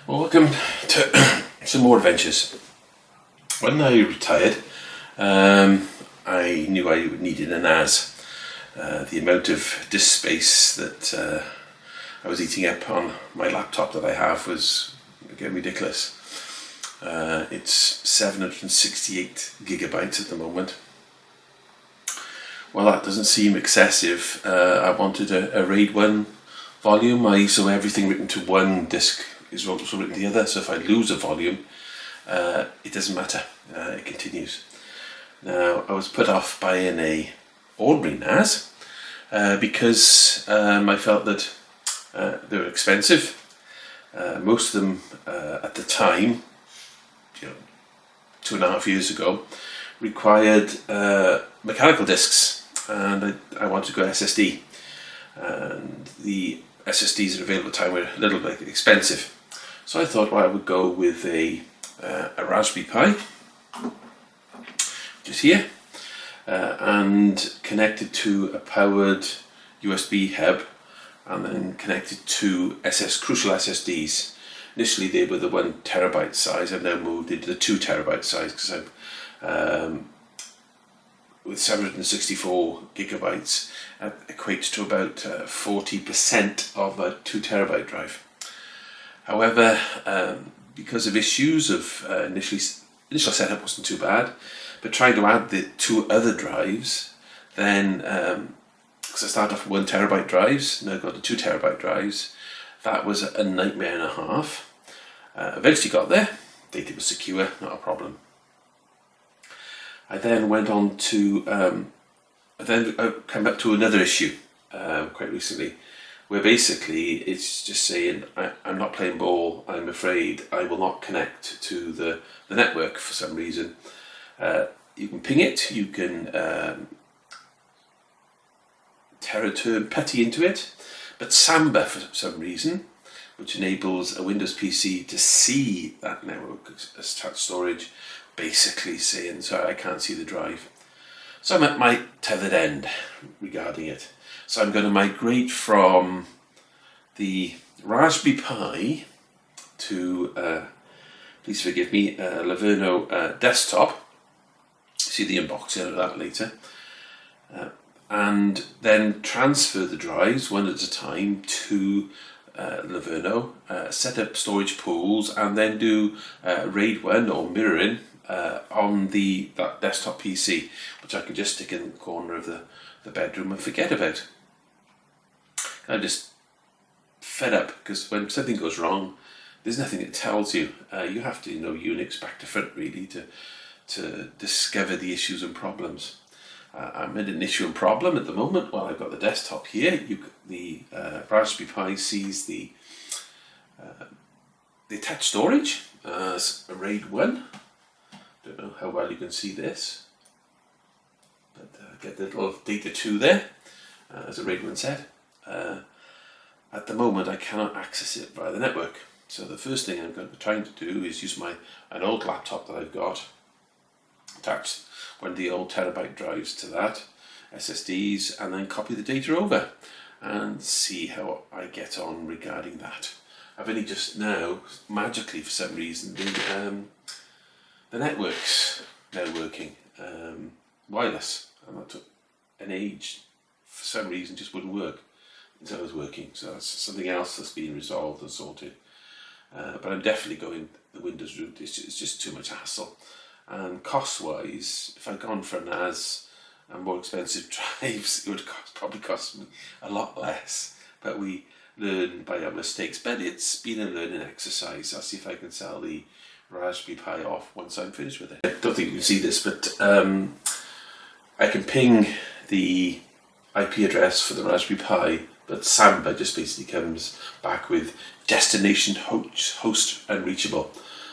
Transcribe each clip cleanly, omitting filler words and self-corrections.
Well, welcome to some more adventures. When I retired, I knew I needed a NAS. The amount of disk space that I was eating up on my laptop that I have was getting ridiculous. It's 768 gigabytes at the moment. Well, that doesn't seem excessive. I wanted a RAID 1 volume, so everything written to one disk is also written to the other, so if I lose a volume, it doesn't matter, it continues. Now, I was put off buying a ordinary NAS because I felt that they were expensive. Most of them at the time, 2.5 years ago, required mechanical disks, and I wanted to go SSD, and the SSDs that are available at the time were a little bit expensive. So I thought, well, I would go with a Raspberry Pi, which is here, and connected to a powered USB hub, and then connected to Crucial SSDs. Initially they were the 1 terabyte size. I've now moved into the 2 terabyte size because I'm with 764 gigabytes, equates to about 40% of a 2 terabyte drive. However, because of issues of initial setup wasn't too bad, but trying to add the 2 other drives, then because I started off with 1 terabyte drives, now I've got the 2 terabyte drives, that was a nightmare and a half. Eventually got there, data was secure, not a problem. I then went on to, I came up to another issue quite recently, where basically it's just saying, I'm not playing ball, I'm afraid I will not connect to the network for some reason. You can ping it, you can term PuTTY into it, but Samba for some reason, which enables a Windows PC to see that network as attached storage, basically saying, sorry, I can't see the drive. So I'm at my tethered end regarding it. So I'm going to migrate from the Raspberry Pi to, please forgive me, Lenovo desktop. See the unboxing of that later. And then transfer the drives one at a time to Lenovo, set up storage pools, and then do RAID 1 or mirroring on that desktop PC, which I can just stick in the corner of the bedroom and forget about. I'm just fed up because when something goes wrong, there's nothing that tells you. You have to know Unix back to front really to discover the issues and problems. I'm at an issue and problem at the moment. Well, I've got the desktop here. The Raspberry Pi sees the attached storage as a RAID 1. Don't know how well you can see this, but get the little data 2 there as a RAID 1 set. At the moment I cannot access it via the network, so the first thing I'm going to be trying to do is use an old laptop that I've got, attach one of the old terabyte drives to that, SSDs, and then copy the data over and see how I get on regarding that. I've only just now, magically for some reason, the network's now working, wireless, and that took an age, for some reason just wouldn't work until it was working, so that's something else that's been resolved and sorted. But I'm definitely going the Windows route. It's just too much hassle, and cost wise, if I'd gone for NAS and more expensive drives, it would probably cost me a lot less, but we learn by our mistakes. But it's been a learning exercise. I'll see if I can sell the Raspberry Pi off once I'm finished with it. I don't think you can see this, but I can ping the IP address for the Raspberry Pi, but Samba just basically comes back with destination host unreachable.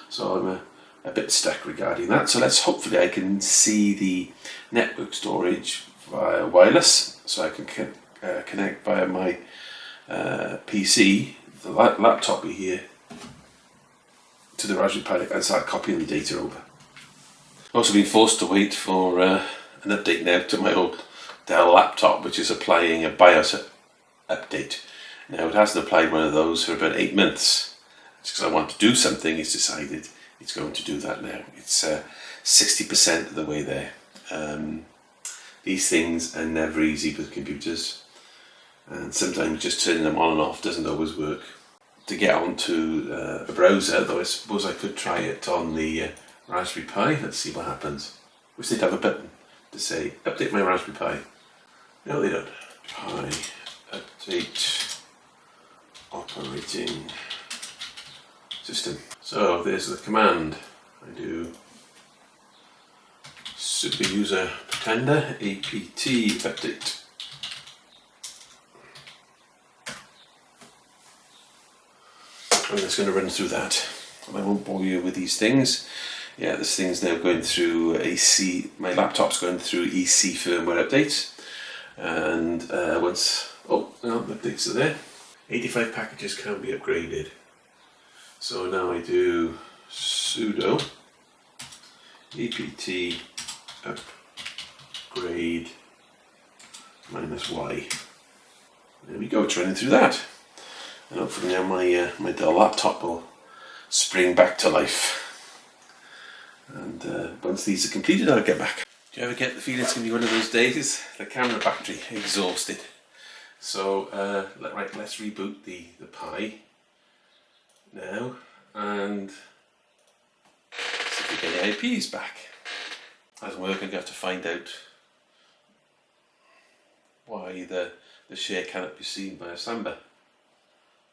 So I'm a bit stuck regarding that. So hopefully I can see the network storage via wireless, so I can connect via my PC, the laptop here, to the Raspberry Pi and start copying the data over. I've also been forced to wait for an update now to my old Dell laptop, which is applying a BIOS update. Now, it hasn't applied one of those for about 8 months, because I want to do something, it's decided it's going to do that now. It's 60% of the way there. These things are never easy with computers, and sometimes just turning them on and off doesn't always work. To get onto a browser, though, I suppose I could try it on the Raspberry Pi. Let's see what happens. Wish they'd have a button to say update my Raspberry Pi. No, they don't. Pi update operating system. So there's the command. I do super user pretender apt update. I'm just going to run through that. I won't bore you with these things. Yeah, this thing's now going through my laptop's going through EC firmware updates. And once, the updates are there. 85 packages can be upgraded. So now I do sudo apt upgrade -y. There we go, it's running through that. And hopefully now my Dell laptop will spring back to life. And once these are completed, I'll get back. Do you ever get the feeling it's going to be one of those days? The camera battery exhausted. So let's reboot the Pi now and see if we get the IPs back. As we're going to have to find out why the share cannot be seen by a Samba.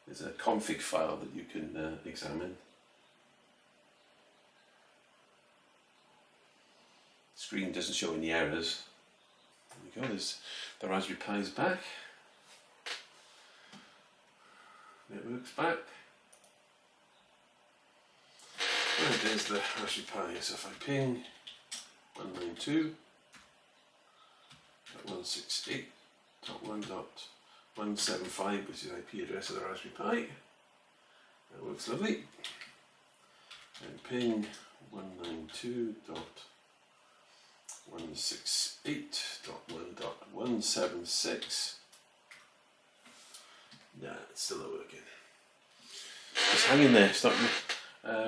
There's a config file that you can examine. Screen doesn't show any errors. There we go, there's the Raspberry Pi's back. Network's back. And there's the Raspberry Pi SFI ping 192.168.1.175, which is the IP address of the Raspberry Pi. That works lovely. And ping 192.168.1.176. Nah, it's still not working. It's hanging there, it's not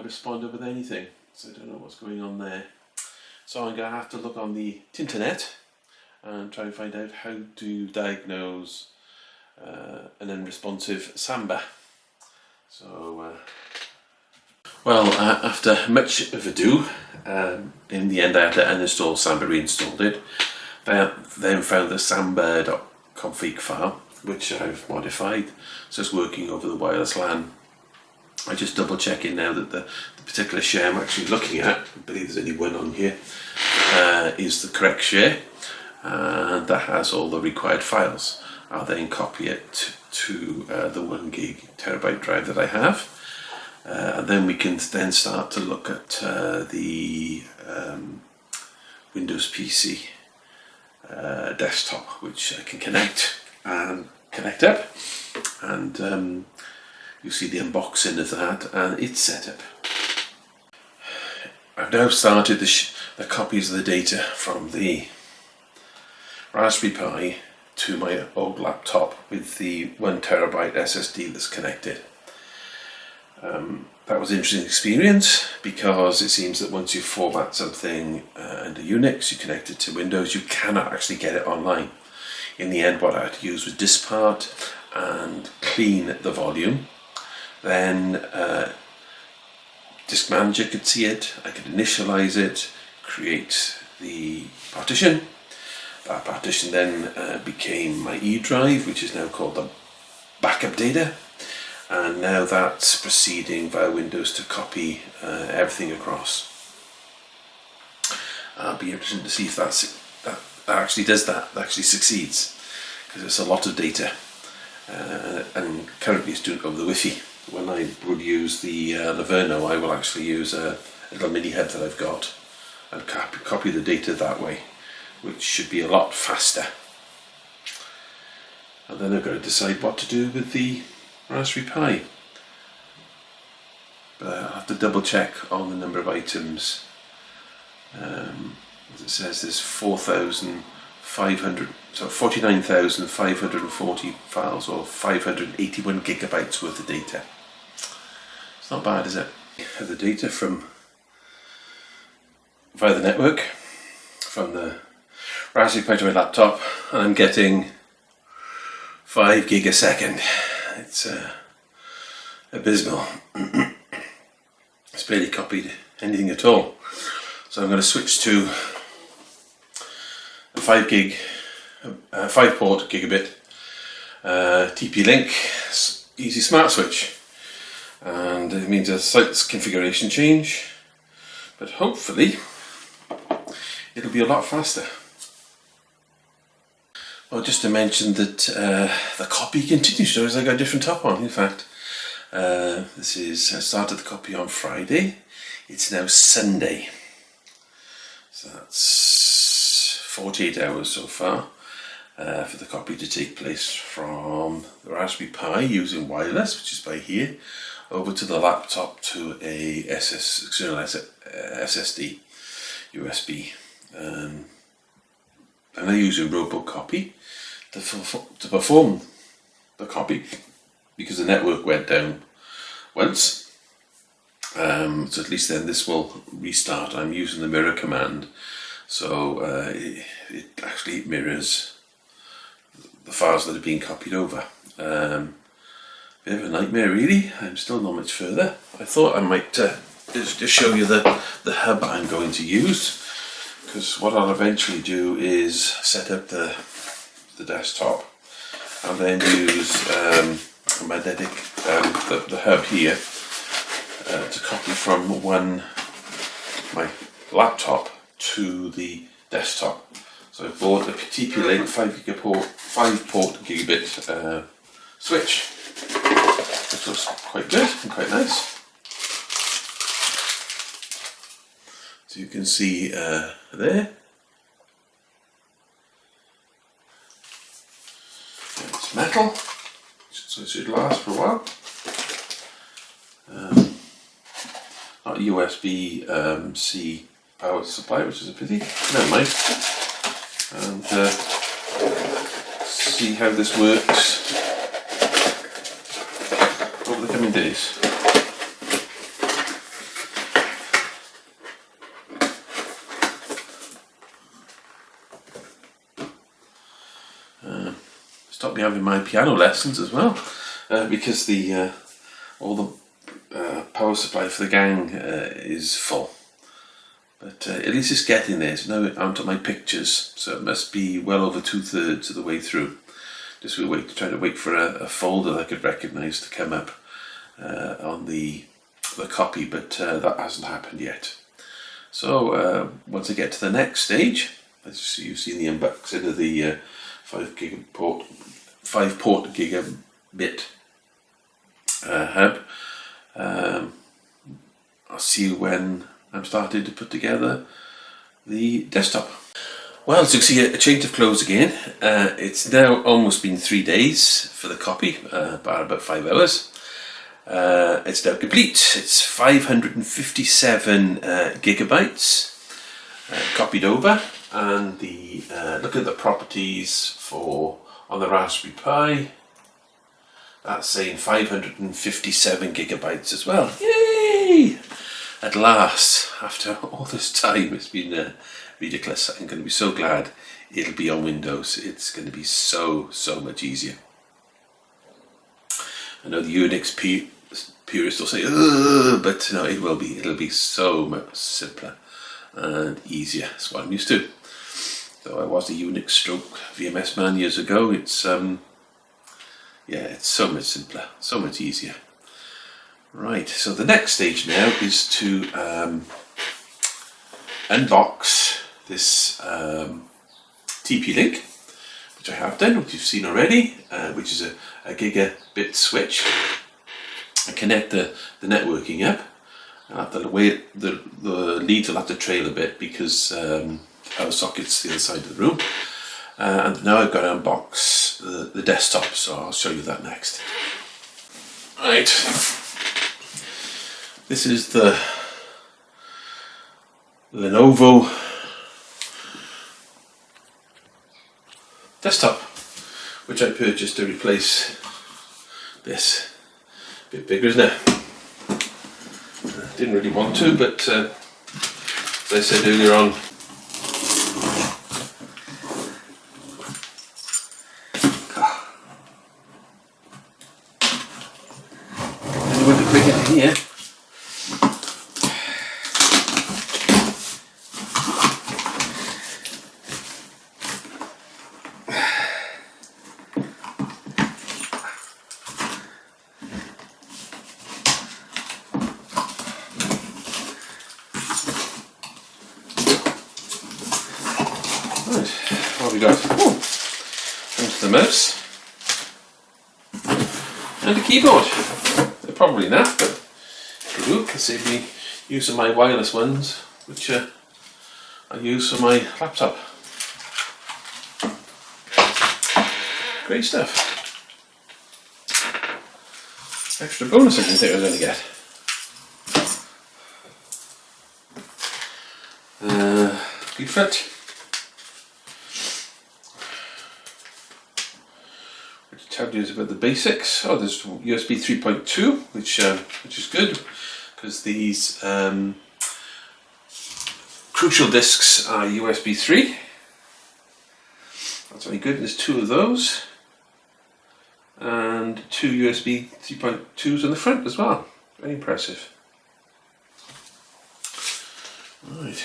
responding with anything, so I don't know what's going on there. So I'm going to have to look on the internet and try and find out how to diagnose an unresponsive Samba. So, after much of ado, in the end I had to uninstall Samba, reinstalled it. Then found the samba.config file, which I've modified, so it's working over the wireless LAN. I just double checking now that the particular share I'm actually looking at, I believe there's only one on here, is the correct share, and that has all the required files. I'll then copy it to the 1 gig terabyte drive that I have, and then we can then start to look at the Windows PC desktop, which I can connect up, and you see the unboxing of that and its setup. I've now started the copies of the data from the Raspberry Pi to my old laptop with the 1 terabyte SSD that's connected. That was an interesting experience, because it seems that once you format something under Unix, you connect it to Windows, you cannot actually get it online. In the end, what I had to use was diskpart and clean the volume. Then Disk Manager could see it, I could initialize it, create the partition. That partition then became my E drive, which is now called the backup data. And now that's proceeding via Windows to copy everything across. I'll be interested to see if that actually does that, actually succeeds, because it's a lot of data, and currently it's doing it over the Wi-Fi. When I would use the Lenovo, I will actually use a little mini hub that I've got and copy the data that way, which should be a lot faster. And then I've got to decide what to do with the Raspberry Pi. But I'll have to double check on the number of items. As it says, there's 49,540 files, or 581 gigabytes worth of data. It's not bad, is it? I have the data from via the network from the Raspberry Pi to my laptop, and I'm getting 5 gig a second. It's abysmal. It's barely copied anything at all. So I'm going to switch to a 5 port gigabit TP-Link easy smart switch, and it means a slight configuration change, but hopefully it'll be a lot faster. Well, just to mention that the copy continues as I got a different top on. In fact, I started the copy on Friday. It's now Sunday, so that's 48 hours so far for the copy to take place from the Raspberry Pi using wireless, which is by here, over to the laptop to a external SSD USB. And I use a RoboCopy to perform the copy, because the network went down once. So at least then this will restart. I'm using the mirror command, so it actually mirrors the files that are being copied over. Bit of a nightmare really. I'm still not much further. I thought I might just show you the hub I'm going to use, because what I'll eventually do is set up the desktop and then use a magnetic the hub here to copy from my laptop to the desktop. So I bought a TP-Link 5 port gigabit switch, which looks quite good and quite nice. So you can see there. It's metal, so it should last for a while. Not a USB-C power supply, which is a pity. Never mind. And see how this works over the coming days. Stopped me having my piano lessons as well, because all the power supply for the gang is full. But at least it's getting there. It's now onto my pictures, so it must be well over 2/3 of the way through. Just trying to wait for a folder that I could recognise to come up on the copy, but that hasn't happened yet. So once I get to the next stage, as you've seen the unboxing of the 5 port gigabit hub, I'll see you when I'm starting to put together the desktop. Well, as you can see, a change of clothes again. It's now almost been 3 days for the copy, about 5 hours. It's now complete. It's 557 gigabytes copied over, and look at the properties on the Raspberry Pi. That's saying 557 gigabytes as well. Yay! At last, after all this time, it's been ridiculous. I'm going to be so glad it'll be on Windows. It's going to be so much easier. I know the Unix purists will say, ugh, but no, it will be. It'll be so much simpler and easier. That's what I'm used to. Though I was a Unix stroke VMS man years ago, it's it's so much simpler, so much easier. Right, so the next stage now is to unbox this TP-Link, which I have done, which you've seen already, which is a gigabit switch. I connect the networking up. I'll have to wait, the leads will have to trail a bit because power socket's the other side of the room. And now I've got to unbox the desktop, so I'll show you that next. Right. This is the Lenovo desktop, which I purchased to replace this. A bit bigger, isn't it? Didn't really want to, but as I said earlier on, I want to quick in here. Right, what have we got? Oh, into the mouse and a keyboard. They're probably not, but they do, can save me using my wireless ones, which I use for my laptop. Great stuff. Extra bonus I didn't think I was going to get. Leaflet. Which tells you about the basics. Oh, there's USB 3.2, which is good because these Crucial discs are USB 3. That's very good. There's 2 of those, and 2 USB 3.2s on the front as well. Very impressive. Right.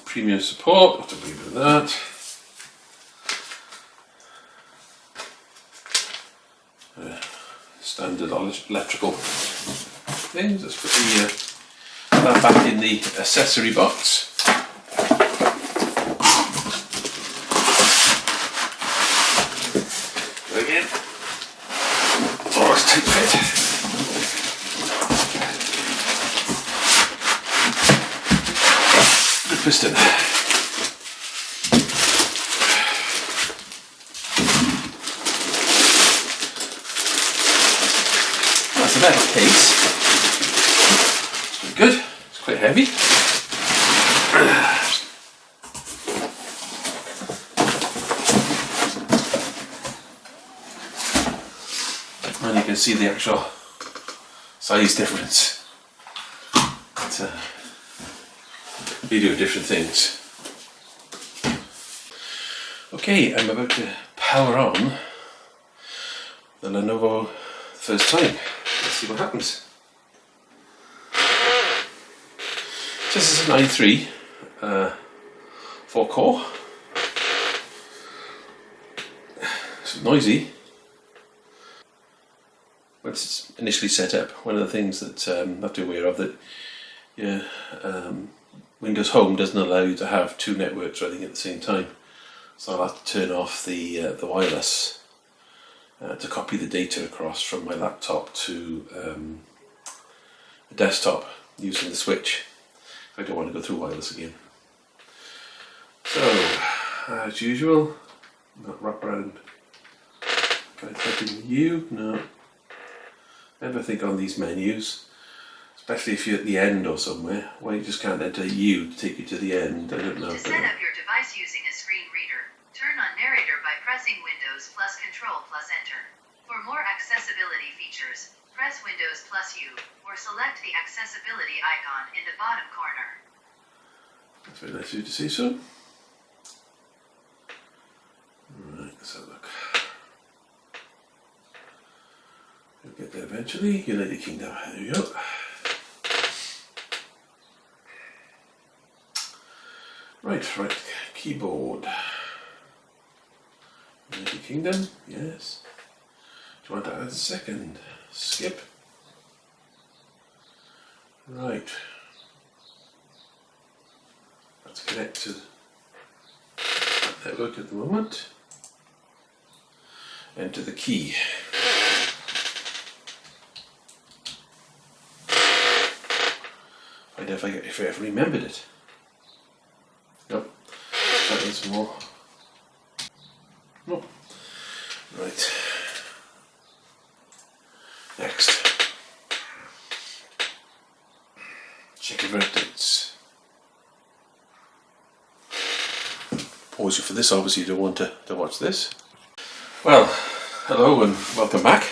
Premium support, not to worry about that. Standard electrical things. Let's put that back in the accessory box. Go again. Oh, it's tight fit. Piston. That's a metal case. It's pretty good. It's quite heavy. And you can see the actual size difference. They do different things. Okay, I'm about to power on the Lenovo first time. Let's see what happens. This is an i3 4-core. It's noisy. When it's initially set up, one of the things that I'm not too aware of, that Windows Home doesn't allow you to have 2 networks running at the same time, so I'll have to turn off the wireless to copy the data across from my laptop to the desktop using the switch. I don't want to go through wireless again. So, as usual, not wrap around. Can I type in U? No. Never think on these menus. Especially if you're at the end or somewhere, why you just can't enter U to take you to the end, I don't know. To set up your device using a screen reader, turn on narrator by pressing Windows plus Control plus Enter. For more accessibility features, press Windows plus U, or select the accessibility icon in the bottom corner. That's very nice of you to say so. Right, let's have a look. We'll get there eventually. United Kingdom, there we go. Right, keyboard. United Kingdom, yes. Do you want that as a second? Skip. Right. Let's connect to that network at the moment. Enter the key. Find out if I ever remembered it. Nope. That is more. Nope. Right. Next. Check your updates. Pause you for this, obviously you don't want to watch this. Well, hello and welcome back.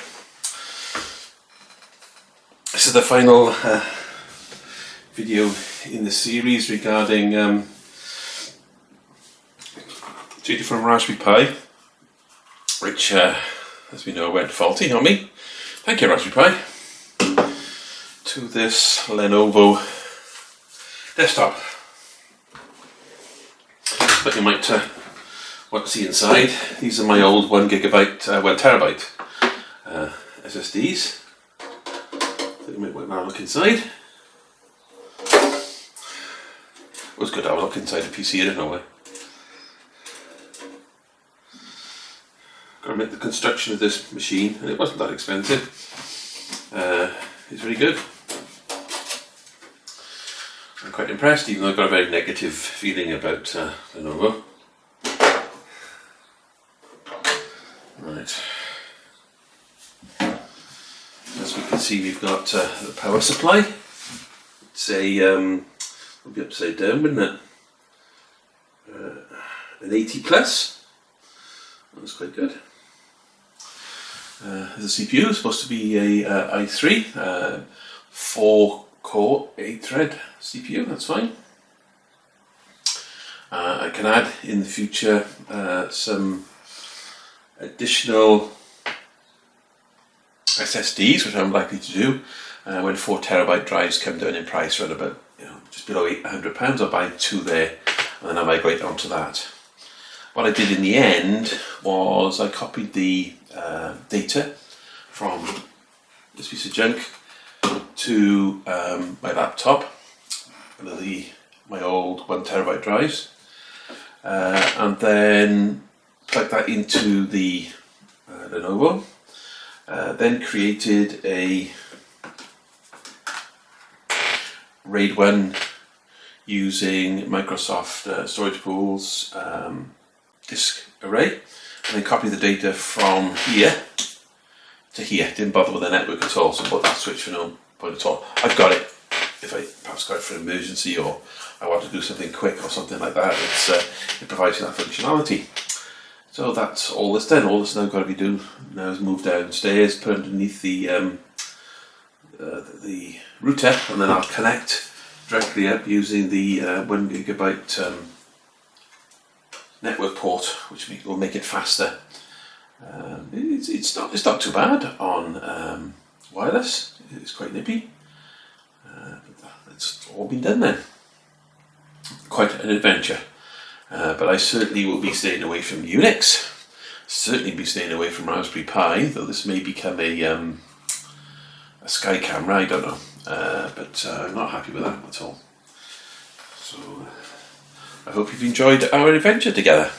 the final video in the series regarding data from Raspberry Pi, which as we know went faulty on me. Thank you, Raspberry Pi, to this Lenovo desktop. But you might want to see inside. These are my old 1 terabyte SSDs. So you might want to look inside. It was good to have a look inside the PC, I don't know why. Got to admit, the construction of this machine, and it wasn't that expensive, is very good. I'm quite impressed, even though I've got a very negative feeling about Lenovo. Right. As we can see, we've got the power supply. It's a, would be upside down, wouldn't it? An 80 plus. That's quite good. The CPU is supposed to be a i3, 4-core, 8-thread CPU. That's fine. I can add in the future some additional SSDs, which I'm likely to do when 4 terabyte drives come down in price around about, just below £800. I'll buy 2 there, and then I migrate onto that. What I did in the end was I copied the data from this piece of junk to my laptop, my old 1 terabyte drives, and then plugged that into the Lenovo. Then created a RAID 1 using Microsoft Storage Pool's disk array, and then copy the data from here to here. Didn't bother with the network at all, so bought that switch for no point at all. I've got it if I perhaps got it for an emergency, or I want to do something quick or something like that. It provides that functionality. So that's all that's done. All that's now got to be done now is move downstairs, put underneath the router, and then I'll connect directly up using the 1 gigabyte network port, which will make it faster. It's not too bad on wireless. It's quite nippy. But it's all been done then. Quite an adventure. But I certainly will be staying away from Unix. Certainly be staying away from Raspberry Pi, though this may become a Sky camera. I don't know. But I'm not happy with that at all. So I hope you've enjoyed our adventure together.